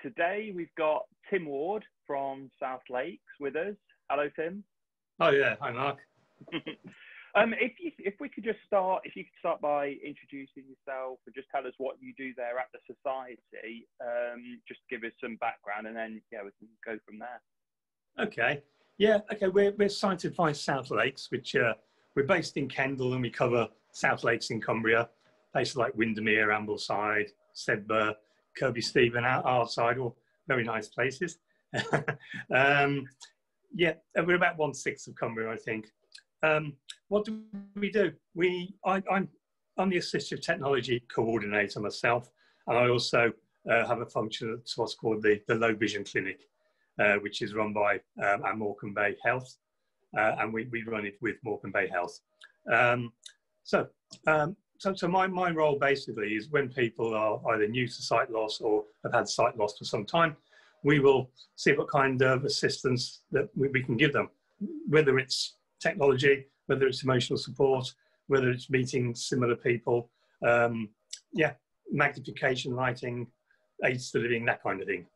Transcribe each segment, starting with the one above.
today we've got Tim Ward from South Lakes with us. Hello, Tim. Oh yeah, hi Mark. If we could just start, if you could start by introducing yourself and just tell us what you do there at the society, just give us some background, and then we can go from there. Okay, yeah, okay. We're Scientific by South Lakes, which we're based in Kendal, and we cover South Lakes in Cumbria, places like Windermere, Ambleside, Sedbergh, Kirby Stephen, our side, all very nice places. Yeah, we're about 1/6 of Cumbria, I think. What do we do? I'm the Assistive Technology Coordinator myself, and I also have a function at what's called the Low Vision Clinic, which is run by our Morecambe Bay Health, and we run it with Morecambe Bay Health. So my role basically is when people are either new to sight loss or have had sight loss for some time, we will see what kind of assistance that we can give them, whether it's technology, whether it's emotional support, whether it's meeting similar people, magnification, lighting, aids to living, that kind of thing.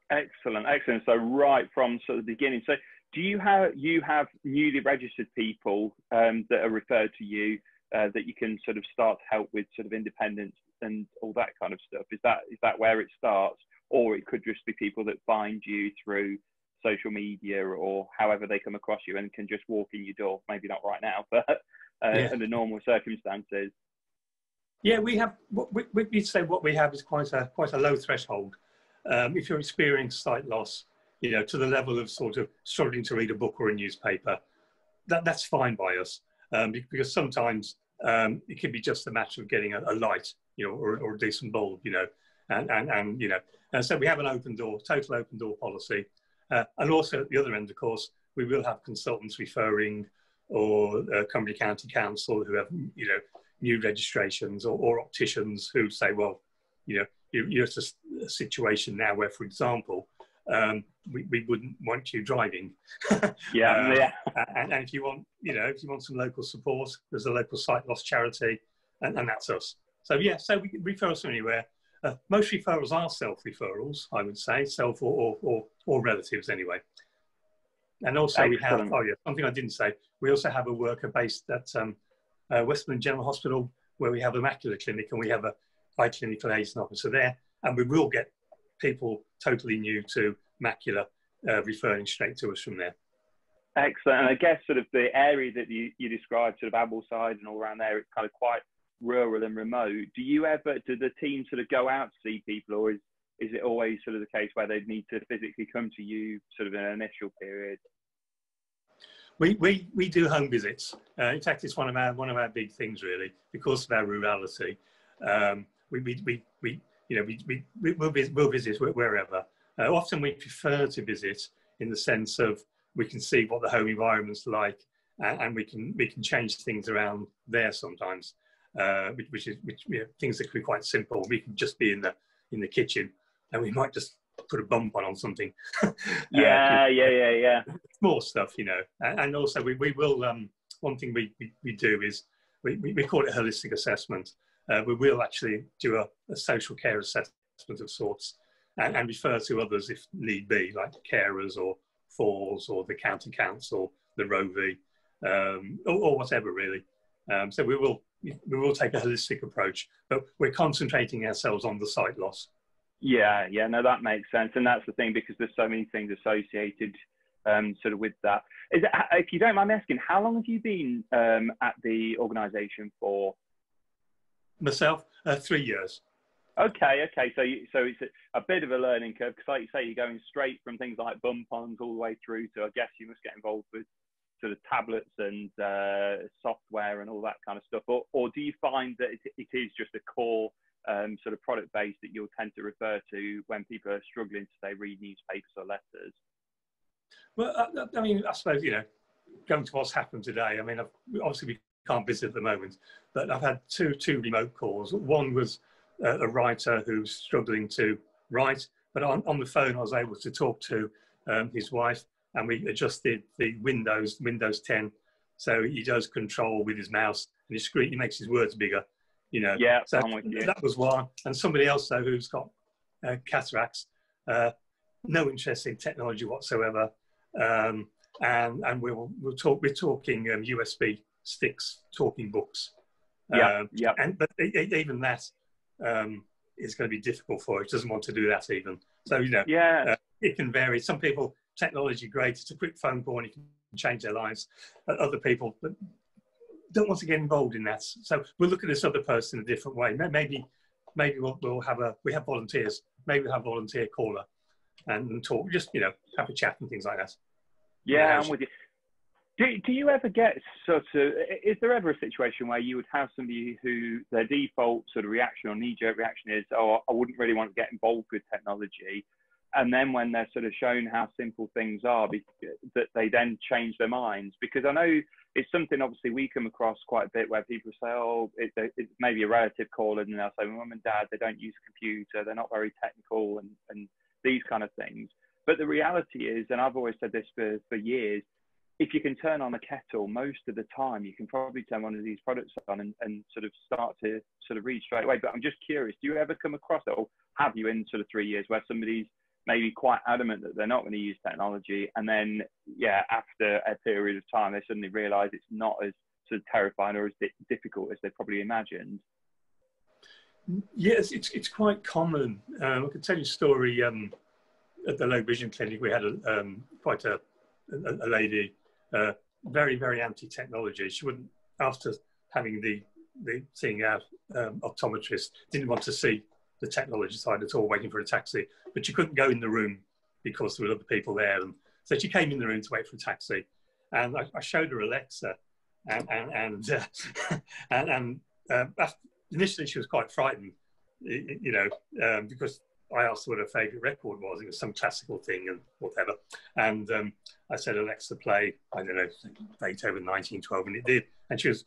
Excellent, excellent. So right from sort of the beginning. So do you have newly registered people that are referred to you that you can sort of start to help with sort of independence and all that kind of stuff? Is that where it starts? Or it could just be people that find you through social media or however they come across you and can just walk in your door, maybe not right now, but under normal circumstances. Yeah, we'd say what we have is quite a low threshold. If you're experiencing sight loss, to the level of sort of struggling to read a book or a newspaper, that's fine by us, because sometimes it can be just a matter of getting a light, or a decent bulb, and so we have an total open door policy. And also at the other end, of course, we will have consultants referring, or Cumbria County Council who have, new registrations, or opticians who say, well, you're at a situation now where, for example, we wouldn't want you driving. And if you want some local support, there's a local sight loss charity, and that's us. So yeah, so we refer us anywhere. Most referrals are self-referrals, I would say, self or relatives anyway. And also we have, something I didn't say, we also have a worker based at Westmoreland General Hospital, where we have a macular clinic, and we have a eye clinical liaison officer there, and we will get people totally new to macula referring straight to us from there. Excellent. And I guess sort of the area that you described, sort of Ambleside and all around there, it's kind of quite rural and remote. Do the team sort of go out to see people, or is it always sort of the case where they need to physically come to you sort of in an initial period? We do home visits. In fact, it's one of our big things, really, because of our rurality. We'll visit wherever. Often we prefer to visit in the sense of we can see what the home environment's like, and we can change things around there sometimes. Which things that can be quite simple. We can just be in the kitchen, and we might just put a bump on something. Small stuff, And also we will. One thing we do is we call it holistic assessment. We will actually do a social care assessment of sorts, and refer to others if need be, like carers or Falls or the county council, the Rovey, or whatever really. So we will take a holistic approach, but we're concentrating ourselves on the sight loss. Yeah, no, that makes sense. And that's the thing, because there's so many things associated sort of with that. If you don't mind me asking, how long have you been at the organisation for? Myself, 3 years. Okay. So it's a bit of a learning curve, because like you say, you're going straight from things like bump-ons all the way through to, I guess you must get involved with sort of tablets and software and all that kind of stuff, or do you find that it is just a core sort of product base that you'll tend to refer to when people are struggling to, say, read newspapers or letters? Well, I mean, I suppose, going to what's happened today, I mean, obviously we can't visit at the moment, but I've had two remote calls. One was a writer who's struggling to write, but on the phone I was able to talk to his wife, and we adjusted the Windows 10, so he does control with his mouse, and he makes his words bigger, Yeah, so I'm with you. that was one. And somebody else though who's got cataracts, no interest in technology whatsoever, we're talking USB sticks, talking books, but even that is going to be difficult for it. It doesn't want to do that even. So it can vary. Some people, technology great, it's a quick phone call and you can change their lives. Other people don't want to get involved in that. So we'll look at this other person in a different way. Maybe we have volunteers. Maybe we'll have a volunteer caller and talk, just have a chat and things like that. Yeah, I'm with you. Do you ever get is there ever a situation where you would have somebody who their default sort of reaction or knee-jerk reaction is, oh, I wouldn't really want to get involved with technology, and then when they're sort of shown how simple things are, that they then change their minds? Because I know it's something obviously we come across quite a bit where people say, oh, it's maybe a relative caller, and they'll say, mum and dad, they don't use a computer, they're not very technical, and these kind of things. But the reality is, and I've always said this for years, if you can turn on a kettle, most of the time you can probably turn one of these products on and sort of start to sort of read straight away. But I'm just curious, do you ever come across it, or have you in sort of 3 years, where somebody's maybe quite adamant that they're not going to use technology, and then after a period of time they suddenly realize it's not as sort of terrifying or as difficult as they probably imagined? Yes, it's quite common. I can tell you a story. At the low vision clinic, we had quite a lady, very, very anti-technology. She wouldn't, after having the seeing our optometrist, didn't want to see the technology side at all, waiting for a taxi. But she couldn't go in the room because there were other people there. And so she came in the room to wait for a taxi. And I showed her Alexa. And initially she was quite frightened, because I asked her what her favourite record was. It was some classical thing and whatever. And I said, Alexa, play, I don't know, Beethoven 1912, and it did. And she was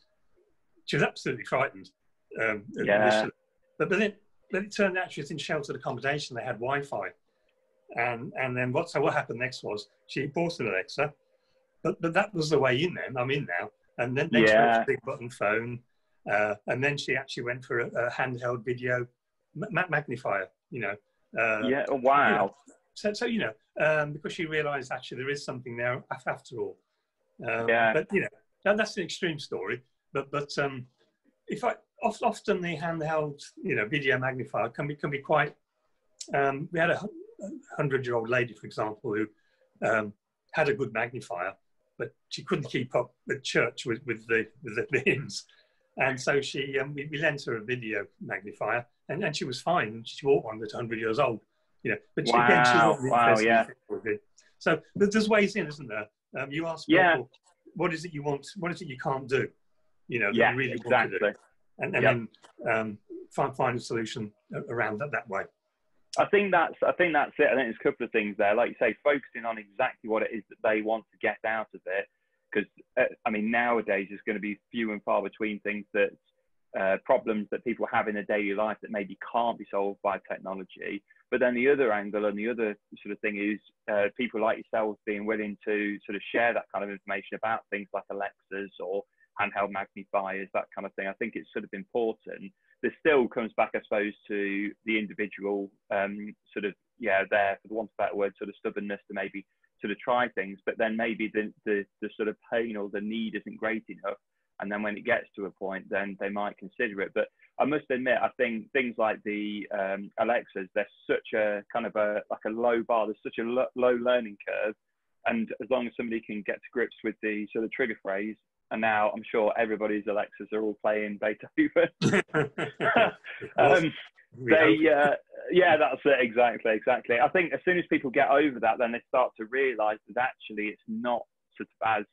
absolutely frightened. Initially. But then it turned out she was in sheltered accommodation. They had Wi-Fi. And then what happened next was she bought an Alexa, but that was the way in then. I'm in now. And then she went for a big button phone. And then she actually went for a handheld video magnifier, Oh, wow. Because she realised actually there is something there after all. But that's an extreme story. But if often the handheld video magnifier can be quite. We had a 100-year-old lady, for example, who had a good magnifier, but she couldn't keep up at church with the hymns, and so we lent her a video magnifier, and she was fine. She bought one that's 100 years old. But she wasn't interested in it. So there's ways in, isn't there? You ask people, what is it you want? What is it you can't do? That you really want to do, and then find a solution around that way. I think that's it. I think there's a couple of things there, like you say, focusing on exactly what it is that they want to get out of it. Because nowadays there's going to be few and far between things that problems that people have in their daily life that maybe can't be solved by technology. But then the other angle and the other sort of thing is people like yourselves being willing to sort of share that kind of information about things like Alexas or handheld magnifiers, that kind of thing. I think it's sort of important. This still comes back, I suppose, to the individual there, for the want of a better word, sort of stubbornness to maybe sort of try things, but then maybe the sort of pain or the need isn't great enough. And then when it gets to a point, then they might consider it. But I must admit, I think things like the Alexas, they're such a kind of a low bar. There's such a low learning curve. And as long as somebody can get to grips with the sort of trigger phrase, and now I'm sure everybody's Alexas are all playing Beethoven. That's it. Exactly. I think as soon as people get over that, then they start to realise that actually it's not sort of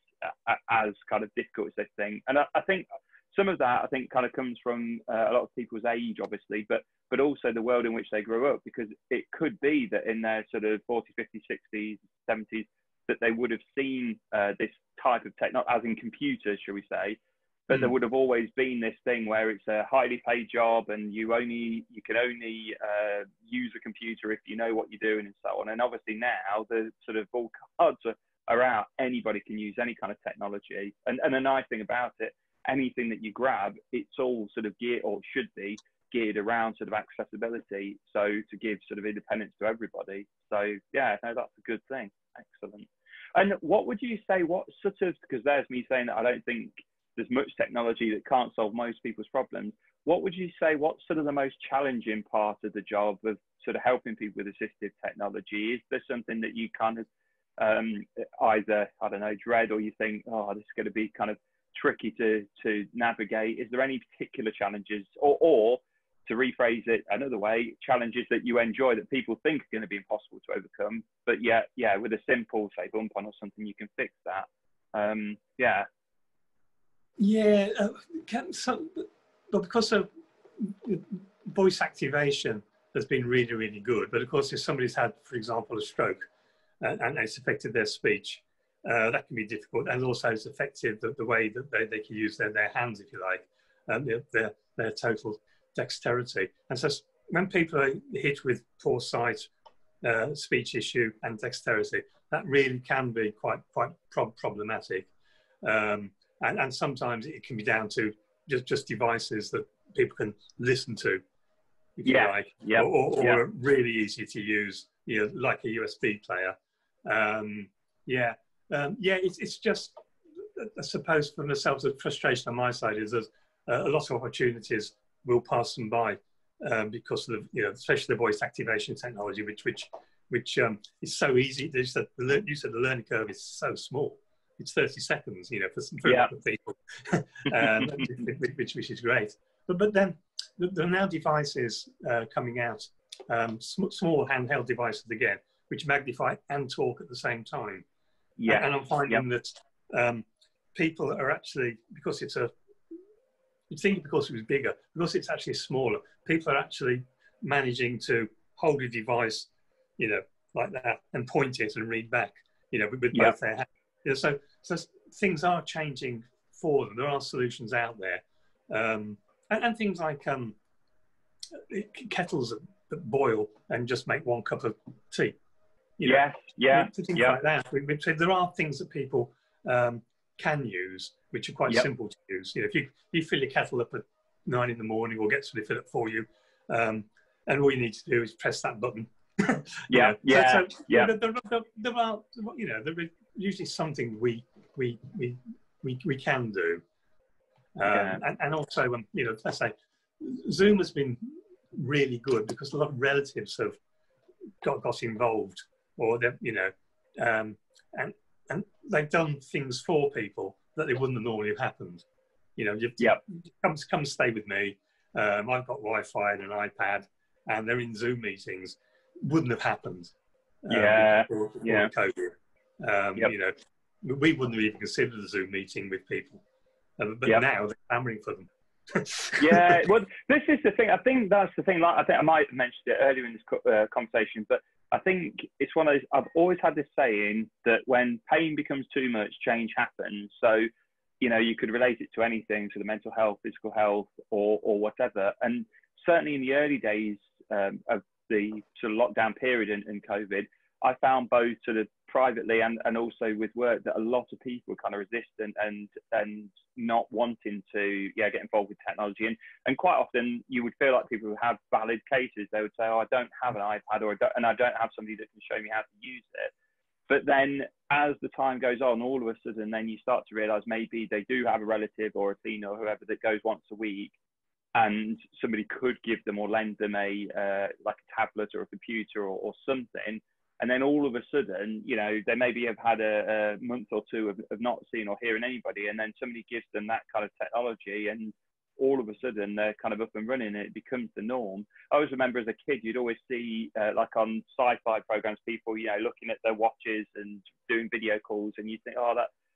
as kind of difficult as they think. And I think some of that kind of comes from a lot of people's age, obviously, but also the world in which they grew up, because it could be that in their sort of 40s, 50s, 60s, 70s, that they would have seen this type of technology, as in computers, shall we say, but there would have always been this thing where it's a highly paid job and you can only use a computer if you know what you're doing and so on. And obviously now the sort of all cards are out. Anybody can use any kind of technology. And the nice thing about it, anything that you grab, it's all sort of geared, or should be, geared around sort of accessibility, so to give sort of independence to everybody. So yeah, no, that's a good thing. Excellent. And what would you say, what sort of, because there's me saying that I don't think there's much technology that can't solve most people's problems. What would you say, what's sort of the most challenging part of the job of sort of helping people with assistive technology? Is there something that you kind of either, I don't know, dread, or you think, oh, this is going to be kind of tricky to navigate? Is there any particular challenges, or to rephrase it another way, challenges that you enjoy that people think are going to be impossible to overcome, but yet, yeah, with a simple, say, bump on or something, you can fix that? But because of voice activation has been really, really good. But of course, if somebody's had, for example, a stroke and it's affected their speech, that can be difficult. And also it's affected the way that they can use their hands, if you like, their total dexterity. And so when people are hit with poor sight, speech issue and dexterity, that really can be quite problematic. And sometimes it can be down to just devices that people can listen to, if you like, or are really easy to use, like a USB player. It's just, I suppose, for myself, the frustration on my side is that a lot of opportunities will pass them by because of especially the voice activation technology, which is so easy. You said the learning curve is so small. It's 30 seconds, for a lot of people, which is great. But then there are now devices coming out, small handheld devices again, which magnify and talk at the same time. Yeah. And I'm finding that people are actually, because you'd think because it was bigger, because it's actually smaller, people are actually managing to hold a device, like that, and point it and read back, with both their hands. So things are changing for them. There are solutions out there, and things like kettles that boil and just make one cup of tea. Things like that. So there are things that people can use, which are quite simple to use. If you fill your kettle up at 9 in the morning, or get somebody to fill it for you, and all you need to do is press that button. There is usually something we can do, and also let's say Zoom has been really good because a lot of relatives have got involved, or and they've done things for people that they wouldn't have normally have happened. Come stay with me. I've got Wi-Fi and an iPad, and they're in Zoom meetings. Wouldn't have happened. Before COVID. We wouldn't have even considered a Zoom meeting with people, but now they're clamoring for them. Well, this is the thing. I think that's the thing. Like, I think I might have mentioned it earlier in this conversation, but I think it's one of those. I've always had this saying that when pain becomes too much, change happens. So, you could relate it to anything, to the mental health, physical health, or whatever. And certainly in the early days of the sort of lockdown period and COVID, I found both sort of privately and also with work that a lot of people were kind of resistant and not wanting to get involved with technology. And quite often you would feel like people who have valid cases, they would say, oh, I don't have an iPad, and I don't have somebody that can show me how to use it. But then as the time goes on, all of a sudden, then you start to realize maybe they do have a relative or a teen or whoever that goes once a week, and somebody could give them or lend them a like a tablet or a computer or something. And then all of a sudden, they maybe have had a month or two of not seeing or hearing anybody, and then somebody gives them that kind of technology, and all of a sudden they're kind of up and running, and it becomes the norm. I always remember as a kid, you'd always see like on sci-fi programs, people, looking at their watches and doing video calls, and you think, oh,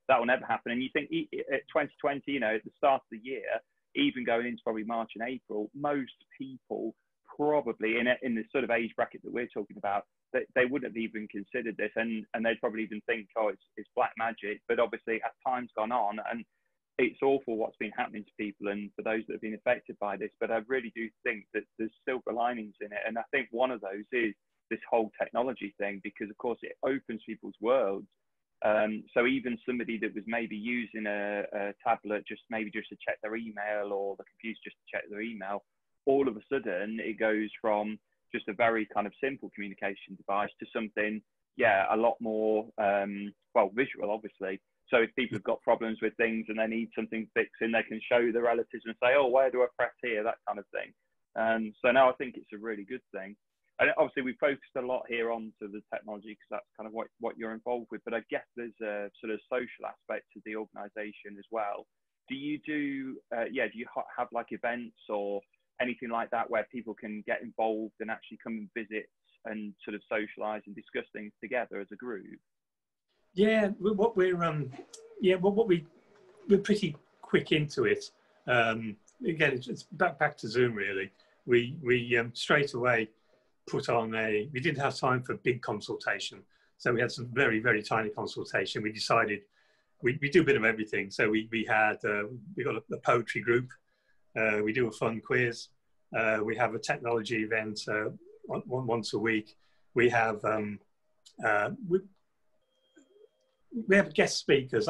that will never happen. And you think at 2020, at the start of the year, even going into probably March and April, most people probably in the sort of age bracket that we're talking about, they wouldn't have even considered this, and they'd probably even think, oh, it's black magic. But obviously, as time's gone on, and it's awful what's been happening to people and for those that have been affected by this, but I really do think that there's silver linings in it. And I think one of those is this whole technology thing, because of course it opens people's worlds. So even somebody that was maybe using a tablet just to check their email, or the computer just to check their email, all of a sudden it goes from just a very kind of simple communication device to something, yeah, a lot more, well, visual, obviously. So if people have got problems with things and they need something fixing, they can show the relatives and say, oh, where do I press here? That kind of thing. So now I think it's a really good thing. And obviously we focused a lot here on to the technology because that's kind of what you're involved with. But I guess there's a sort of social aspect to the organisation as well. Do you do, do you have like events or anything like that where people can get involved and actually come and visit and sort of socialise and discuss things together as a group? Yeah, we're pretty quick into it. Again, it's back to Zoom really. We straight away put on we didn't have time for big consultation, so we had some very, very tiny consultation. We decided we do a bit of everything. So we got a poetry group. We do a fun quiz. We have a technology event once a week. We have guest speakers.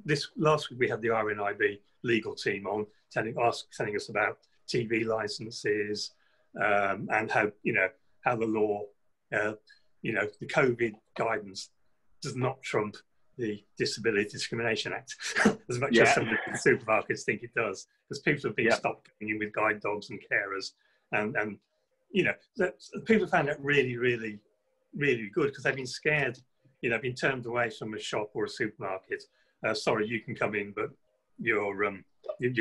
This last week we had the RNIB legal team on telling us about TV licenses and how the law, the COVID guidance does not trump the Disability Discrimination Act as much as some of the supermarkets think it does, because people have been stopped coming in with guide dogs and carers, and people found that really, really, really good because they've been scared, been turned away from a shop or a supermarket. Sorry, you can come in, but your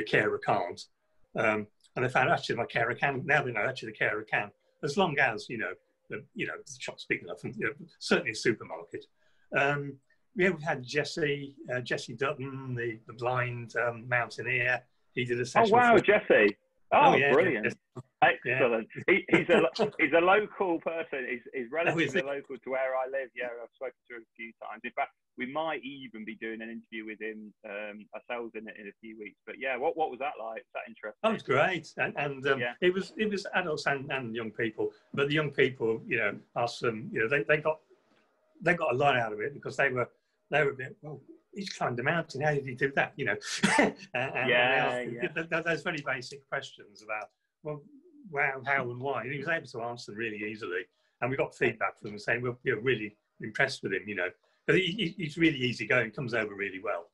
carer can't. And they found actually my carer can. Now they know actually the carer can, as long as the shop's big enough, and certainly a supermarket. We had Jesse Dutton, the blind mountaineer. He did a session. Oh wow, Jesse! Oh yeah, brilliant! Excellent. Yeah. He's a local person. He's relatively local to where I live. Yeah, I've spoken to him a few times. In fact, we might even be doing an interview with him ourselves in a few weeks. But yeah, what was that like? Was that interesting? That was great, and it was adults and young people. But the young people, asked them, they got a lot out of it because they were a bit, well, he climbed the mountain. How did he do that? Those very basic questions about, well, how and why. And he was able to answer them really easily. And we got feedback from them saying we're really impressed with him, But he's really easygoing. He comes over really well.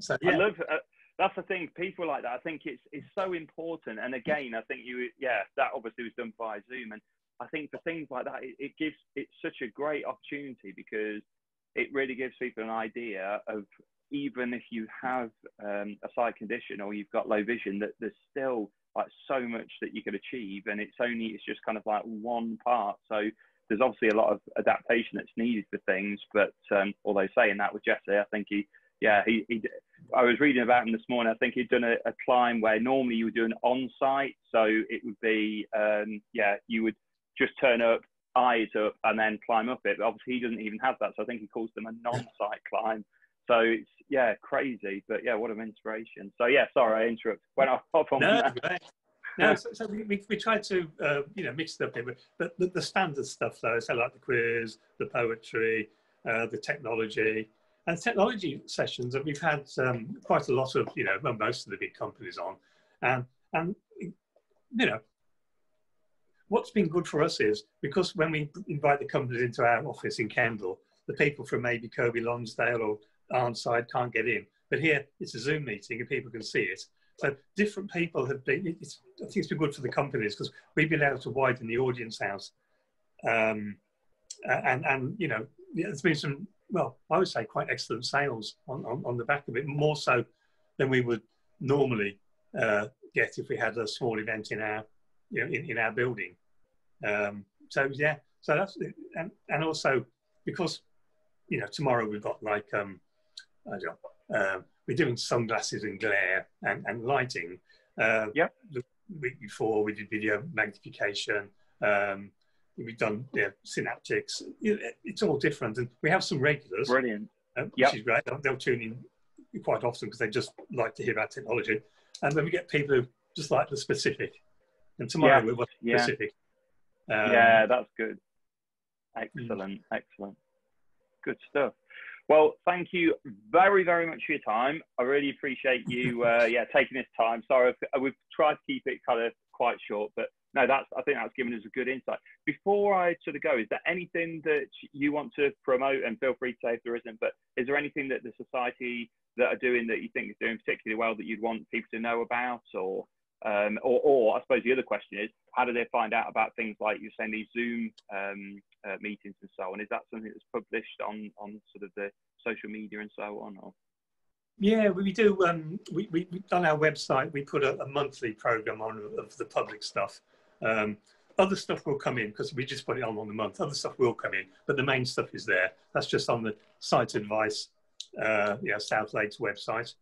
So I love. That's the thing. People like that. I think it's so important. And again, I think that obviously was done via Zoom. And I think for things like that, it's such a great opportunity because it really gives people an idea of, even if you have a sight condition or you've got low vision, that there's still like so much that you could achieve, and it's just kind of like one part. So there's obviously a lot of adaptation that's needed for things. But although saying that with Jesse, I think I was reading about him this morning. I think he'd done a climb where normally you would do an on-site, so it would be you would just turn up, eye it up, and then climb up it. But obviously he doesn't even have that, so I think he calls them a non-site climb. So it's crazy, but what an inspiration. So sorry I interrupted. Went off on that. Right. No, so we tried to mix it up here, but the standard stuff though, so like the quiz, the poetry, the technology, and technology sessions that we've had quite a lot of most of the big companies on, and what's been good for us is because when we invite the companies into our office in Kendal, the people from maybe Kirby Lonsdale or Arnside can't get in. But here it's a Zoom meeting and people can see it. So different people have been, I think it's been good for the companies because we've been able to widen the audience out. There's been some, well, I would say quite excellent sales on the back of it, more so than we would normally get if we had a small event in our, in our building. So that's it. And also because, tomorrow we've got like, we're doing sunglasses and glare and lighting. The week before we did video magnification. We've done synaptics. It's all different, and we have some regulars. Brilliant. Which is great. They'll tune in quite often because they just like to hear about technology. And then we get people who just like the specific. And tomorrow we're specific. That's good. Excellent. Good stuff. Well, thank you very, very much for your time. I really appreciate you, yeah, taking this time. Sorry, we've tried to keep it kind of quite short, but no, I think that's given us a good insight. Before I sort of go, is there anything that you want to promote? And feel free to say if there isn't, but is there anything that the society that are doing that you think is doing particularly well that you'd want people to know about? Or I suppose the other question is, how do they find out about things like you're saying these Zoom meetings and so on? Is that something that's published on sort of the social media and so on? Or? Yeah, we do. We on our website, we put a monthly program on of the public stuff. Other stuff will come in because we just put it on the month. Other stuff will come in, but the main stuff is there. That's just on the Site Advice, South Lakes website,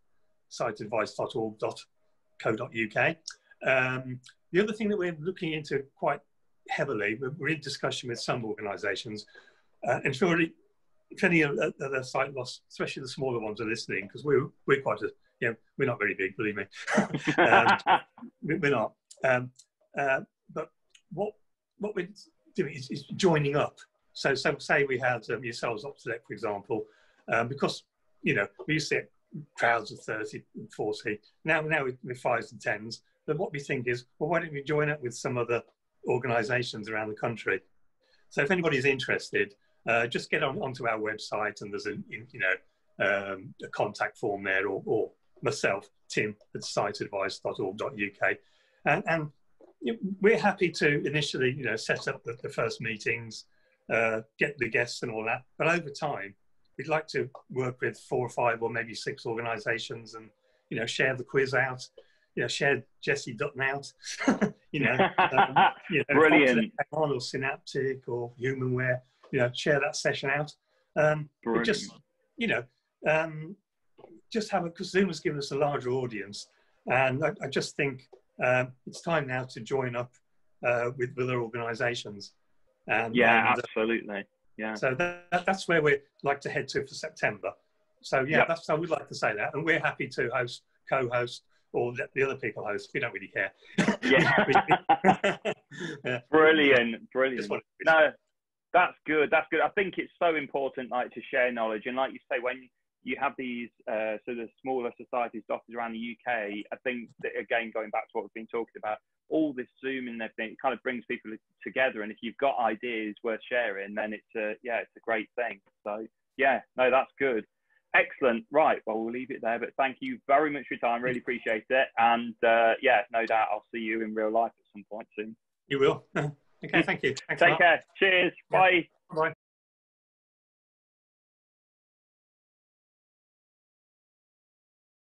siteadvice.org.co.uk. The other thing that we're looking into quite heavily, we're in discussion with some organisations, and surely if any of the site loss, especially the smaller ones, are listening, because we're quite a, we're not very big, believe me. We're not. But what we're doing is joining up. So say we had yourselves Optolec, for example, because we used to get crowds of 30 and 40. Now with 5s and 10s. But what we think is, well, why don't we join up with some other organisations around the country? So if anybody's interested, just get onto our website, and there's a contact form there, or myself, Tim, at siteadvice.org.uk, and we're happy to initially set up the first meetings, get the guests and all that, but over time we'd like to work with 4 or 5 or maybe 6 organisations, and share the quiz out, share Jesse Dutton out, brilliant, or Synaptic or Humanware. Share that session out. But just have because Zoom has given us a larger audience, and I just think it's time now to join up with other organisations. Absolutely. Yeah. So that's where we'd like to head to for September. So I would like to say that, and we're happy to co-host, or let the other people host. We don't really care. Yeah. Brilliant. No. That's good. That's good. I think it's so important, like, to share knowledge, and like you say, when you have these sort of smaller societies dotted around the UK, I think that, again, going back to what we've been talking about, all this Zoom and everything, it kind of brings people together. And if you've got ideas worth sharing, then it's a great thing. So that's good. Excellent. Right. Well, we'll leave it there. But thank you very much for your time. Really appreciate it. And no doubt I'll see you in real life at some point soon. You will. Okay, thank you. Thanks Take care. Cheers. Bye.